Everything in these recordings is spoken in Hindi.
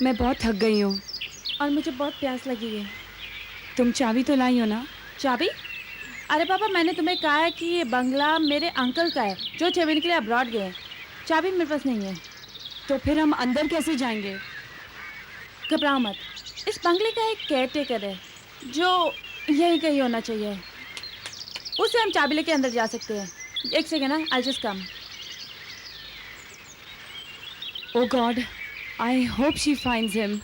मैं बहुत थक गई हूँ। और मुझे बहुत प्यास लगी है। तुम चाबी तो लाई हो ना? चाबी? अरे पापा, मैंने तुम्हें कहा है कि ये बंगला मेरे अंकल का है जो 6 महीने के लिए अब्रॉड गए हैं। चाबी मेरे पास नहीं है। तो फिर हम अंदर कैसे जाएंगे? घबराओ मत, इस बंगले का एक केयरटेकर है जो यही कहीं होना चाहिए। उससे हम चाबी लेके अंदर जा सकते हैं। एक सेकेंड ना, I just come. Oh God, I hope she finds him.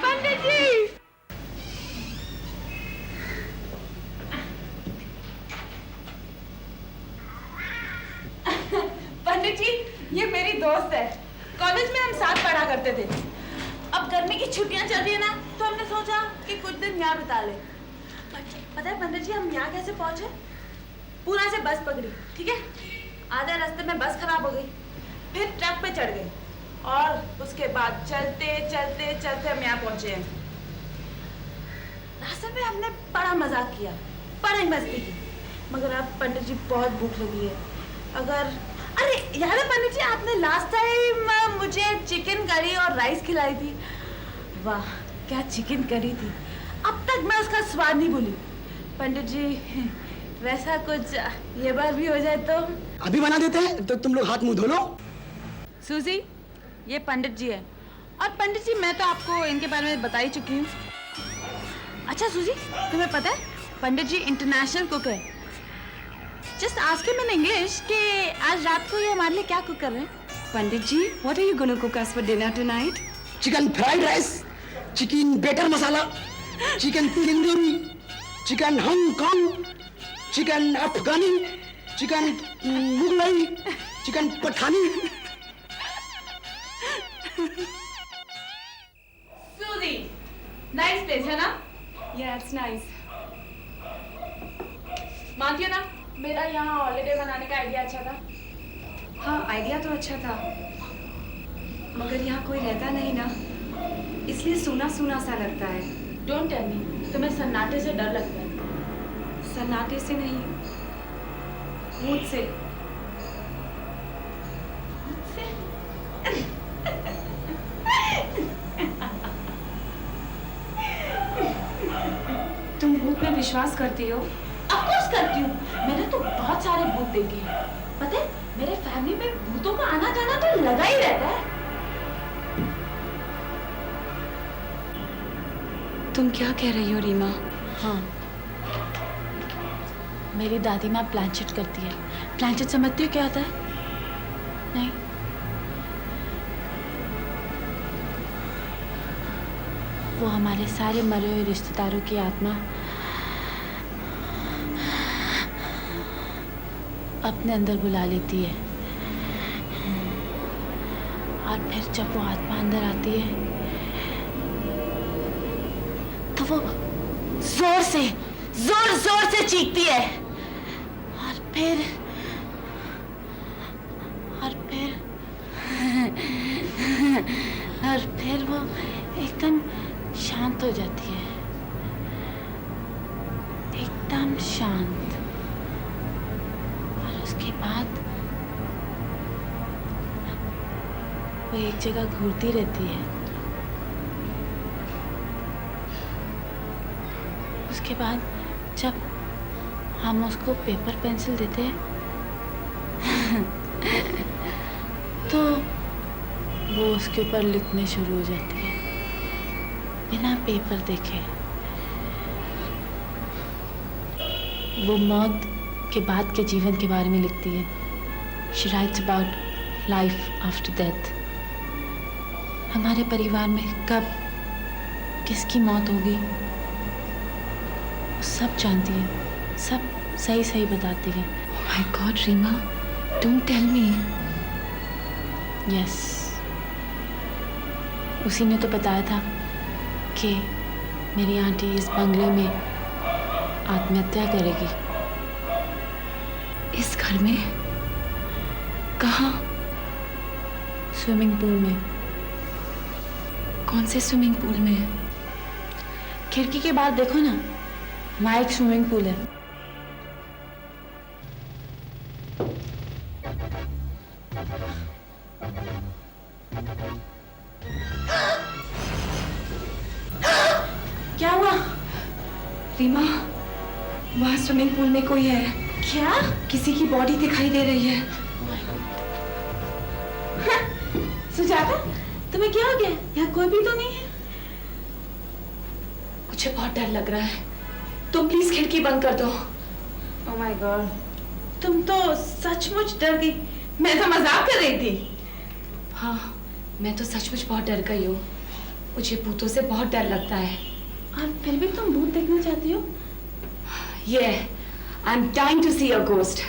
Pandit ji! Pandit ji, ये मेरी दोस्त है। कॉलेज में हम साथ पढ़ा करते थे। अब गर्मी की छुट्टियां चल रही है ना, तो हमने सोचा कि कुछ दिन यहाँ बिता ले। पता है पंडित जी, हम यहाँ कैसे पहुंचे? पूना से बस पकड़ी, ठीक है? आधे रास्ते में बस खराब हो गई, फिर ट्रक पे चढ़ गए और उसके बाद चलते चलते चलते हम यहाँ पहुंचे हैं। रास्ते में हमने बड़ा मजाक किया, बड़ा ही मस्ती की। मगर अब पंडित जी बहुत भूख लगी है। अगर अरे याद है पंडित जी, आपने लास्ट टाइम मुझे चिकन करी और राइस खिलाई थी। वाह, क्या चिकन करी थी! अब तक मैं उसका स्वाद नहीं भूली। पंडित जी, वैसा कुछ ये बार भी हो जाए तो? अभी बना देते हैं, तो तुम लोग हाथ मुंह धो लो। सूजी, ये पंडित जी है। और पंडित जी, मैं तो आपको इनके बारे में बता ही चुकी हूँ। अच्छा सूजी, तुम्हें पता है पंडित जी इंटरनेशनल कुक है। Just ask him in English कि आज रात को ये हमारे लिए क्या कुक कर रहे हैं। Pandit ji, what are you gonna cook us for dinner tonight? Chicken fried rice, chicken butter masala, chicken tandoori, chicken Hong Kong, chicken Afghani, chicken Mughlai, chicken Pathani. Suzie, nice place है ना? Yeah, it's nice. मानती हो ना, मेरा यहाँ हॉलिडे मनाने का आइडिया अच्छा था। हाँ, आइडिया तो अच्छा था, मगर यहाँ कोई रहता नहीं ना, इसलिए सूना सूना सा लगता है। डोंट टेल मी, तुम्हें सन्नाटे से डर लगता है? सन्नाटे से नहीं, मुझसे। तुम भूत में विश्वास करती हो? ऑफकोर्स करती हूँ। मैंने तो बहुत सारे भूत देखे हैं। पता है, मेरे फैमिली में भूतों का आना जाना तो लगा ही रहता है। तुम क्या कह रही हो रीमा? हाँ, मेरी दादी माँ प्लांचेट करती है। प्लांचेट समझती हो क्या होता है? नहीं? वो हमारे सारे मरे हुए रिश्तेदारों की आत्मा अपने अंदर बुला लेती है। और फिर जब वो आत्मा अंदर आती है तो वो जोर से चीखती है। और फिर और फिर वो एकदम शांत हो जाती है, एकदम शांत। और उसके बाद वो एक जगह घूरती रहती है। उसके बाद जब हम उसको पेपर पेंसिल देते हैं तो वो उसके ऊपर लिखने शुरू हो जाती है बिना पेपर देखे। वो मौत के बाद के जीवन के बारे में लिखती है। She writes about life after death. हमारे परिवार में कब किसकी मौत होगी वो सब जानती है, सब सही सही बताती है। My God Reema, don't tell me. Yes, उसी ने तो बताया था कि मेरी आंटी इस बंगले में आत्महत्या करेगी। इस घर में? कहाँ? स्विमिंग पूल में। कौन से स्विमिंग पूल में? खिड़की के बाहर देखो ना, वहाँ एक स्विमिंग पूल है। क्या हुआ? रीमा, वहाँ स्विमिंग पूल में कोई है। क्या? किसी की बॉडी दिखाई दे रही है। सुजाता, तुम्हें क्या हो गया? यहाँ कोई भी तो नहीं है। मुझे बहुत डर लग रहा है, तुम प्लीज खिड़की बंद कर दो। ओह माय गॉड, तुम तो सचमुच डर गई। मैं तो मजाक कर रही थी। हाँ, मैं तो सचमुच बहुत डर गई हूँ। मुझे भूतों से बहुत डर लगता है। और फिर भी तुम भूत देखना चाहती हो? Yeah, I'm dying to see a ghost.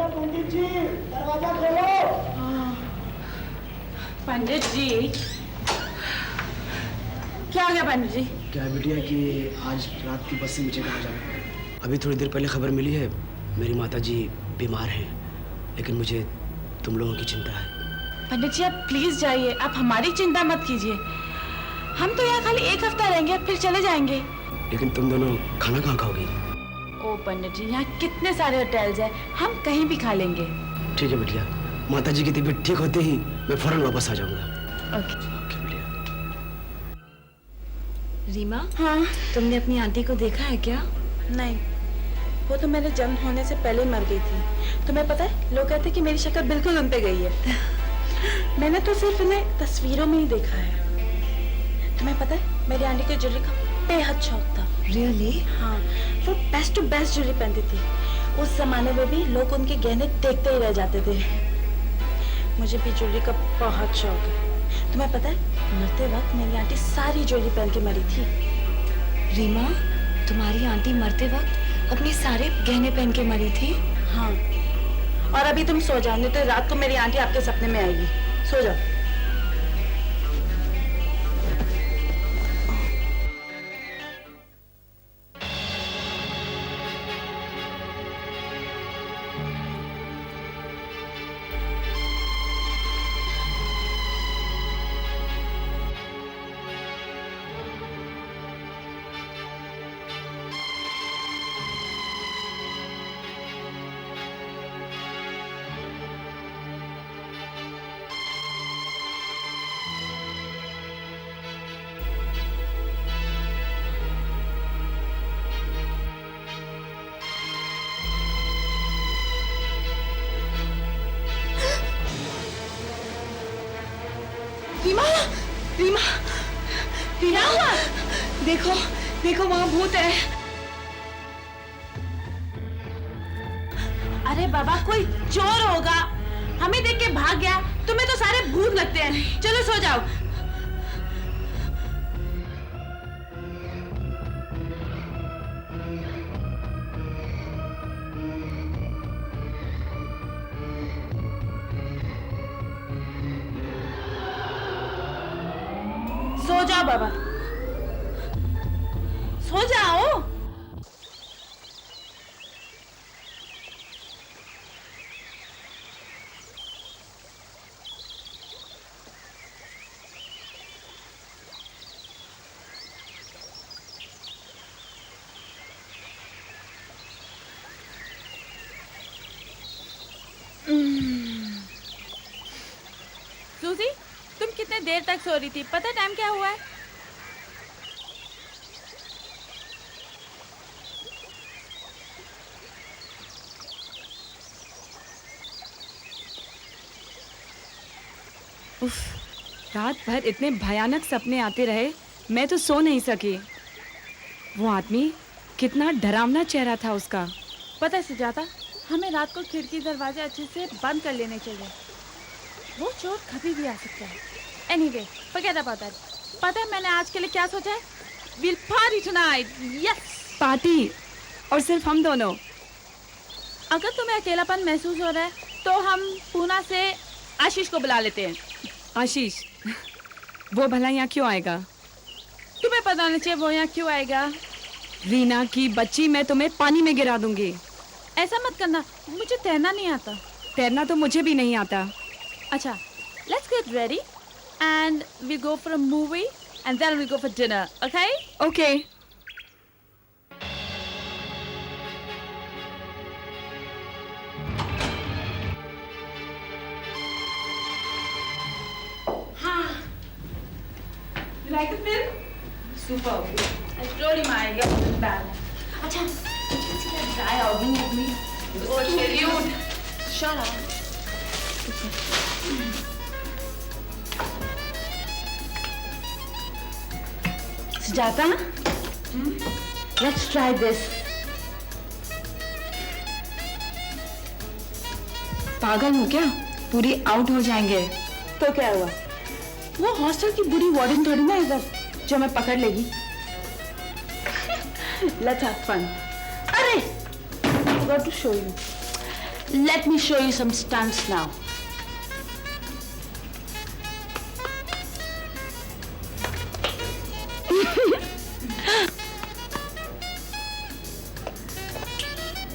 पंडित जी, दरवाजा खोलो। पंडित जी, क्या हो गया पंडित जी? क्या है बिटिया कि आज रात की बस से मुझे कहा जाए। अभी थोड़ी देर पहले खबर मिली है, मेरी माता जी बीमार हैं, लेकिन मुझे तुम लोगों की चिंता है। पंडित जी, आप प्लीज जाइए, आप हमारी चिंता मत कीजिए। हम तो यहाँ खाली एक हफ्ता रहेंगे, फिर चले जाएंगे। लेकिन तुम दोनों खाना कहाँ खाओगी? ओ पंडित जी, यहाँ कितने सारे होटल्स हैं, हम कहीं भी खा लेंगे। ठीक है बिटिया, माता जी की तबीयत ठीक होते ही मैं फौरन वापस आ जाऊंगा। ओके। ओके बिटिया। रीमा, हाँ? तुमने अपनी आंटी को देखा है क्या? नहीं, वो तो मेरे जन्म होने से पहले मर गई थी। तुम्हें पता है, लोग कहते हैं कि मेरी शक्ल बिल्कुल उन पे गई है। मैंने तो सिर्फ उन्हें तस्वीरों में ही देखा है। तुम्हें पता है, मेरी आंटी को ज्वेलरी का बेहद शौक था। Really? हाँ, वो बेस्ट टू बेस्ट ज्वेलरी पहनती थी। उस जमाने में भी लोग उनके गहने देखते ही रह जाते थे। मुझे भी ज्वेलरी का बहुत शौक है। तुम्हें पता है, मरते वक्त मेरी आंटी सारी ज्वेलरी पहन के मरी थी। रीमा, तुम्हारी आंटी मरते वक्त अपने सारे गहने पहन के मरी थी? हाँ, और अभी तुम सो जाओ, नहीं तो रात को मेरी आंटी आपके सपने में आएगी। सो जाओ। रीमा, रीमा, रीमा, देखो, देखो वहाँ भूत है। अरे बाबा, कोई चोर होगा, हमें देख के भाग गया। तुम्हें तो सारे भूत लगते हैं। चलो सो जाओ। सो जाओ बाबा, सो जाओ। सूजी, तुम कितने देर तक सो रही थी? पता टाइम क्या हुआ है? उफ, रात भर इतने भयानक सपने आते रहे, मैं तो सो नहीं सकी। वो आदमी, कितना डरावना चेहरा था उसका। पता है सुजाता, हमें रात को खिड़की दरवाजे अच्छे से बंद कर लेने चाहिए। वो चोर कभी भी आ सकता है। Anyway, forget about that. पता है मैंने आज के लिए क्या सोचा है? We'll party tonight. Yes. Party, और सिर्फ हम दोनों। अगर तुम्हें अकेलापन महसूस हो रहा है तो हम पूना से आशीष को बुला लेते हैं। आशीष, वो भला यहाँ क्यों आएगा? तुम्हें पता होना चाहिए वो यहाँ क्यों आएगा। रीना की बच्ची, मैं तुम्हें पानी में गिरा दूंगी। ऐसा मत करना, मुझे तैरना नहीं आता। तैरना तो मुझे भी नहीं आता। अच्छा, let's get ready and we go for a movie and then we go for dinner, okay? Okay. You like the film? Super. I told you my idea was bad. अच्छा, let's get dry out with me. Oh, dude. Shut up. Sujata, let's try this. पागल हो क्या? पूरी आउट हो जाएंगे। तो क्या हुआ? वो हॉस्टल की बुरी वार्डन थोड़ी ना इधर जो मैं पकड़ लेगी। Let's have fun. अरे, I forgot to show you. Let me show you some stunts now.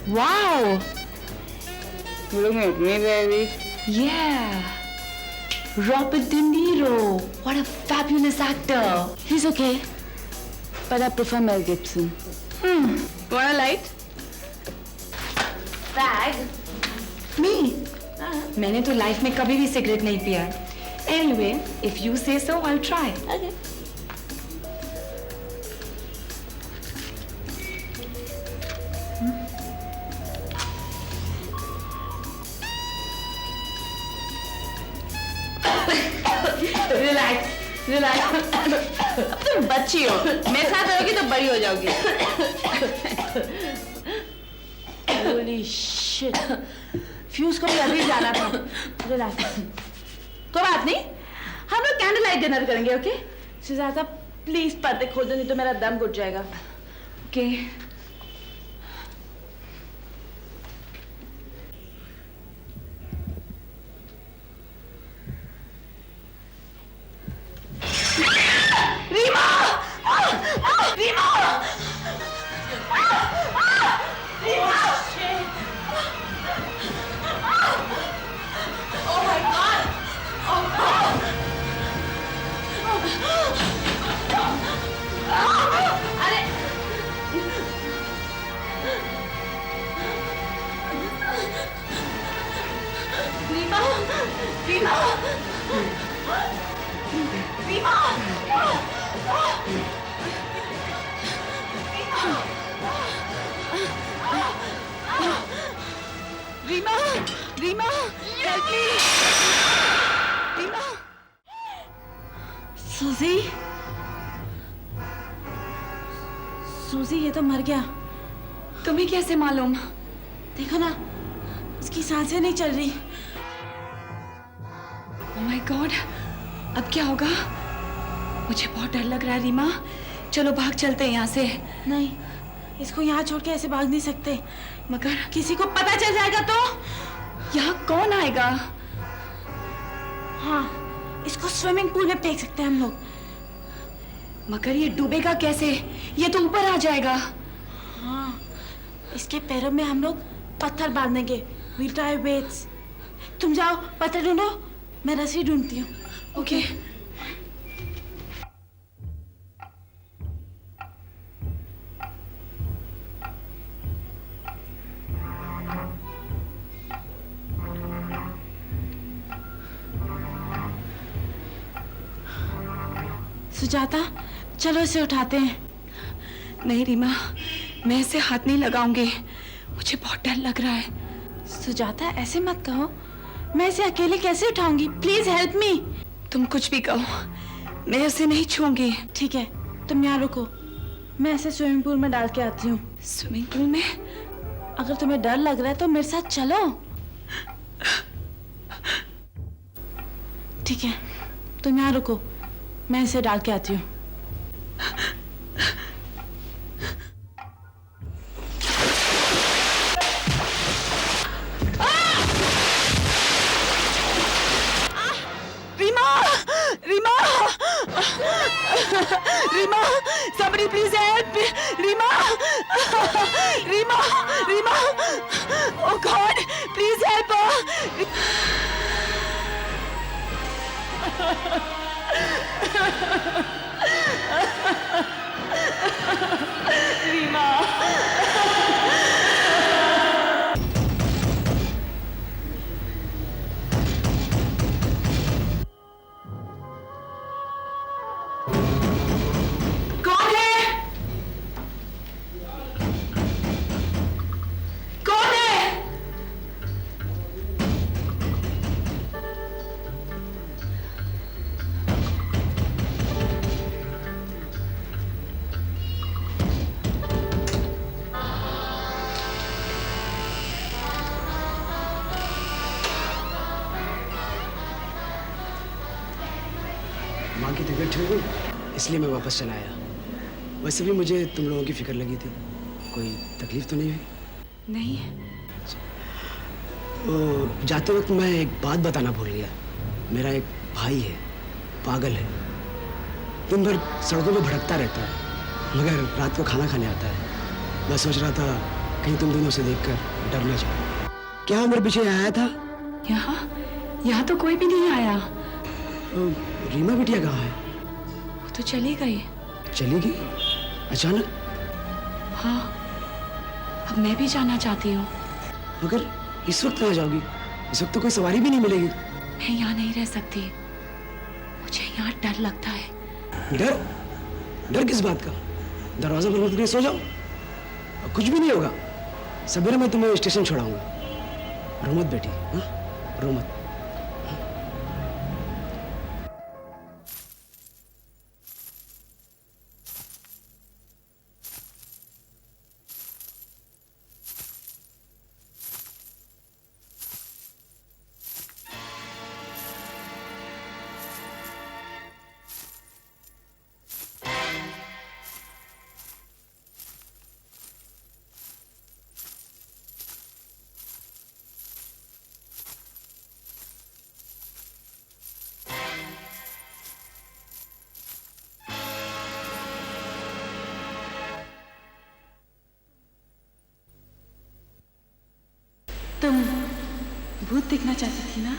Wow! Look at me, baby. Yeah. Robert De Niro. What a fabulous actor. He's okay, but I prefer Mel Gibson. Want a light? Bag? Me? मैंने तो लाइफ में कभी भी सिगरेट नहीं पिया। Anyway, if you say so, I'll try. Okay. Relax, relax. अब तुम बच्ची हो, मेरे साथ रहोगी तो बड़ी हो जाओगी। Holy shit. फ्यूज को भी अभी जाना था। Relax. कोई बात नहीं, हम लोग कैंडल लाइट डिनर करेंगे, ओके? सुजाता, प्लीज पर्दे खोल दो, नहीं तो मेरा दम घुट जाएगा। Okay. Reema! Reema! Reema! Oh my God! अरे! रीमा! रीमा! रीमा! रीमा! रीमा! Help me! रीमा! सूजी? सूजी, ये तो मर गया। तुम्हें कैसे मालूम? देखो ना, उसकी सांसें नहीं चल रही। Oh my God, अब क्या होगा? मुझे बहुत डर लग रहा है रीमा। चलो भाग चलते हैं यहाँ से। नहीं, इसको यहाँ छोड़ के ऐसे भाग नहीं सकते। मगर किसी को पता चल जाएगा तो? यहाँ कौन आएगा? हाँ, इसको स्विमिंग पूल में फेंक सकते हैं हम लोग। मगर ये डूबेगा कैसे? ये तो ऊपर आ जाएगा। हाँ, इसके पैरों में हम लोग पत्थर बांधेंगे। We'll tie weights. तुम जाओ, पत्थर ढूंढो, मैं रस्सी ढूंढती हूँ। ओके। सुजाता, चलो इसे उठाते हैं। नहीं रीमा, मैं इसे हाथ नहीं लगाऊंगी। मुझे बहुत डर लग रहा है। सुजाता, ऐसे मत कहो। मैं इसे अकेले कैसे उठाऊंगी? Please help me. तुम कुछ भी कहो, मैं उसे नहीं छूंगी। ठीक है, तुम यहाँ रुको, मैं ऐसे स्विमिंग पूल में डाल के आती हूँ। स्विमिंग पूल में? अगर तुम्हें डर लग रहा है तो मेरे साथ चलो। ठीक है, तुम यहाँ रुको, मैं इसे डाल के आती हूँ। Reema! Reema! Reema! Somebody please help me! Reema! Reema! Reema! Oh God! Please help her! Reema! कौन है? कौन है? माँ की तबीयत ठीक हुई इसलिए मैं वापस चला आया। वैसे भी मुझे तुम लोगों की फिक्र लगी थी। कोई तकलीफ तो नहीं हुई? नहीं। तो जाते वक्त मैं एक बात बताना भूल गया। मेरा एक भाई है, पागल है, दिन भर सड़कों में भटकता रहता है, मगर रात को खाना खाने आता है। मैं सोच रहा था कहीं तुम दोनों से देखकर डर न जाओ। क्या वो मेरे पीछे आया था? यहाँ तो कोई भी नहीं आया। रीमा बिटिया कहाँ है? वो तो चली गई। चली गई अचानक? हाँ, अब मैं भी जाना चाहती हूँ। मगर इस वक्त कहाँ जाओगी? इस वक्त तो कोई सवारी भी नहीं मिलेगी। मैं यहाँ नहीं रह सकती, मुझे यहाँ डर लगता है। डर? डर किस बात का? दरवाजा बंद करके सो जाओ, कुछ भी नहीं होगा। सवेरे मैं तुम्हें स्टेशन छोड़ाऊंगा। रो मत बेटी, हाँ? रो मत। तुम भूत देखना चाहती थी ना?